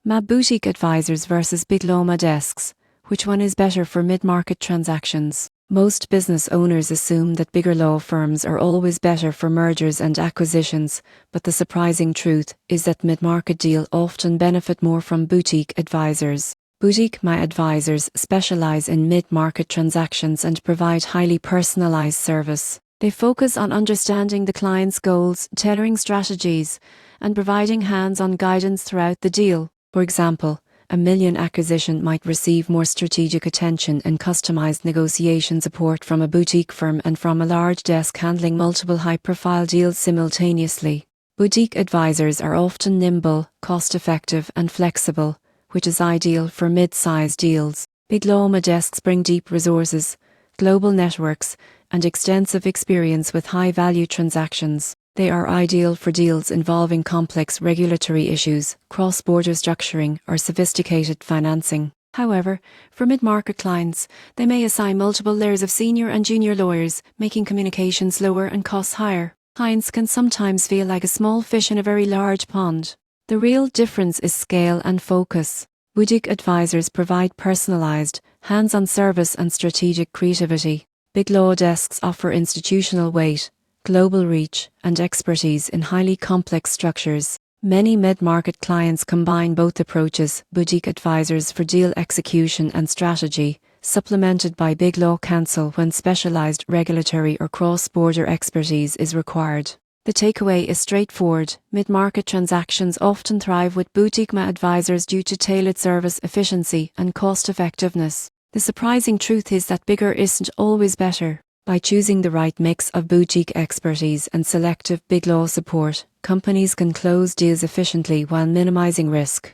MA Boutique Advisors versus Big Law MA Desks. Which one is better for mid-market transactions? Most business owners assume that bigger law firms are always better for mergers and acquisitions, but the surprising truth is that mid-market deals often benefit more from boutique advisors. Boutique MA Advisors specialize in mid-market transactions and provide highly personalized service. They focus on understanding the client's goals, tailoring strategies, and providing hands-on guidance throughout the deal. For example, a million acquisition might receive more strategic attention and customized negotiation support from a boutique firm and from a large desk handling multiple high-profile deals simultaneously. Boutique advisors are often nimble, cost-effective, and flexible, which is ideal for mid-sized deals. Big Law MA Desks bring deep resources, global networks, and extensive experience with high-value transactions. They are ideal for deals involving complex regulatory issues, cross-border structuring, or sophisticated financing. However, for mid-market clients, they may assign multiple layers of senior and junior lawyers, making communication slower and costs higher. Clients can sometimes feel like a small fish in a very large pond. The real difference is scale and focus. Boutique advisors provide personalized, hands-on service and strategic creativity. Big Law Desks offer institutional weight, global reach, and expertise in highly complex structures. Many mid-market clients combine both approaches: boutique advisors for deal execution and strategy, supplemented by Big Law counsel when specialized regulatory or cross-border expertise is required. The takeaway is straightforward: mid-market transactions often thrive with boutique MA advisors due to tailored service, efficiency, and cost-effectiveness. The surprising truth is that bigger isn't always better. By choosing the right mix of boutique expertise and selective Big Law support, companies can close deals efficiently while minimizing risk.